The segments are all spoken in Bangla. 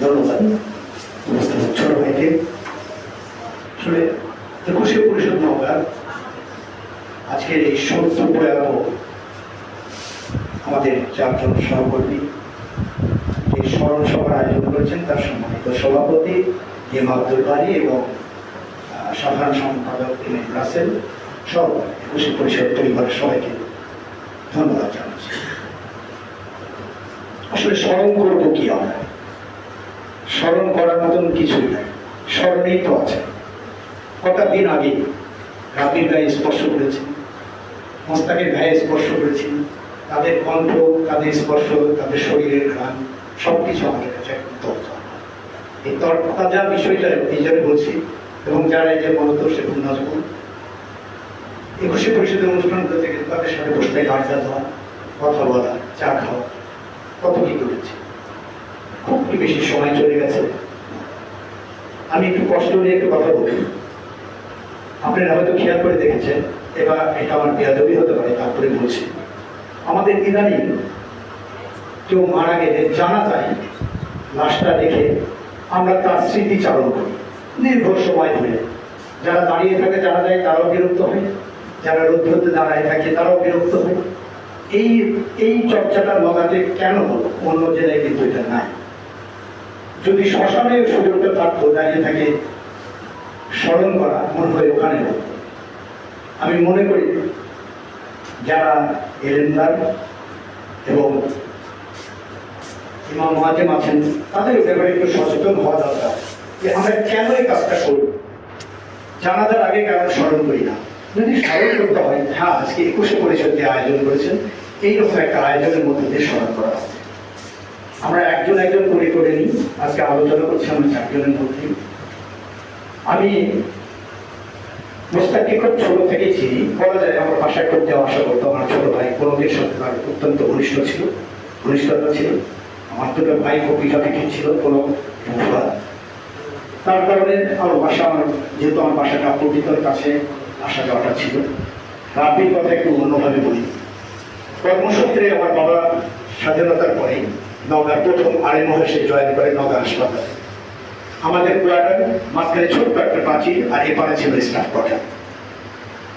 ধন্যবাদ ছোট ভাইকে। আসলে 21শে পরিষদ নওগাঁ আজকের এই সত্য প্রয়াত আমাদের চারজন সহকর্মী যে স্মরণ সভার আয়োজন করেছেন তার সম্মানিত সভাপতি এম আব্দুল বারী এবং সাধারণ সম্পাদক এম এম রাসেল সহ 21শে পরিষদ পরিবারের সবাইকে ধন্যবাদ জানাচ্ছি। আসলে স্মরণ করবো কি আমরা, স্মরণ করার মতন কিছুই নাই, স্মরণেই তো আছে। কটা দিন আগে রাবির গায়ে স্পর্শ করেছি, মোস্তাকের গায়ে স্পর্শ করেছি, তাদের কণ্ঠ, তাদের স্পর্শ, তাদের শরীরের ঘ্রাণ সবকিছু আমাদের কাছে একদম তরতাজা। এই তরতাজা বিষয়টা এই জন্য বলছি, এবং যারা এই যে বলত সে নজরুল 21শে পরিষদের অনুষ্ঠানগুলোতে কিন্তু তাদের সাথে বসতে আড্ডা দেওয়া, কথা বলা, চা খাওয়া, কত কি করেছি। খুব বেশি সময় চলে গেছে। আমি একটু কষ্ট নিয়ে একটু কথা বলি। আপনারা হয়তো খেয়াল করে দেখেছেন, এবার এটা আমার বেয়াদবি হতে পারে, তারপরে বলছি। আমাদের ইদানিং কেউ মারা গেলে জানা যায় লাশটা রেখে আমরা তার স্মৃতিচারণ করি দীর্ঘ সময় ধরে। যারা দাঁড়িয়ে থাকে জানা যায় তারাও বিরক্ত হয়, যারা রৌদ্রতে দাঁড়ায় থাকে তারাও বিরক্ত হয়। এই চর্চাটা নগাতে কেন হলো? অন্য জেলায় কিন্তু এটা নাই। যদি শ্মশানের সুযোগটা থাকতো দাঁড়িয়ে থাকে স্মরণ করা, মনে হয় ওখানে হতো। আমি মনে করি যারা এলেনদার এবং ইমাম মুআজ্জিম আছেন তাদের ব্যাপারে একটু সচেতন হওয়া দরকার যে আমরা কেন এই কাজটা করি, জানাজার আগে কেন স্মরণ করি না। যদি স্মরণ করতে হয়, হ্যাঁ আজকে 21শে পরিষদ যে আয়োজন করেছেন এইরকম একটা আয়োজনের মধ্যে দিয়ে স্মরণ করা হবে। আমরা একজন একজন করে নিই, আজকে আলোচনা করছি আমরা চারজনের মধ্যে। আমি মোস্তাককে খুব ছোট থেকেই চিনি, বলা যায় আমার বাসায় খুব যাওয়া আসা করতো। আমার ছোট ভাই কোনোদের সাথে তার অত্যন্ত ঘনিষ্ঠতা ছিল। আমার দুটো ভাই খুব পিঠাপিঠি ছিল কোনো, তার কারণে আমার বাসা, যেহেতু আমার বাসাটা পবিত্রের কাছে আসা যাওয়াটা ছিল। রাব্বির কথা একটু অন্যভাবে বলি। কর্মসূত্রে আমার বাবা স্বাধীনতার পরে নওগাঁর প্রথম আড়াই জয়েন করে নওগাঁ হাসপাতালে। আমাদের কোয়ার্টার মাঝখানে ছোট্ট একটা প্রাচীর, আর এপারে ছিল স্টাফ কোয়ার্টার।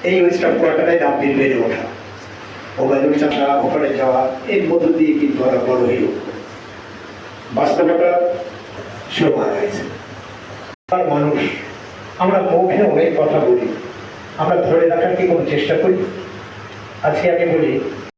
এই স্টাফ কোয়ার্টারে রাব্বির বেড়ে ওঠা, ওবায়দুল চাচা ওখানে যাওয়া, এর মধ্য দিয়ে কিন্তু ওরা বড় হয়ে উঠত। বাস্তবতা সেও মারা গেছে। মানুষ আমরা মুখে অনেক কথা বলি, আমরা ধরে রাখার কি কোনো চেষ্টা করি? আজকে আমি বলি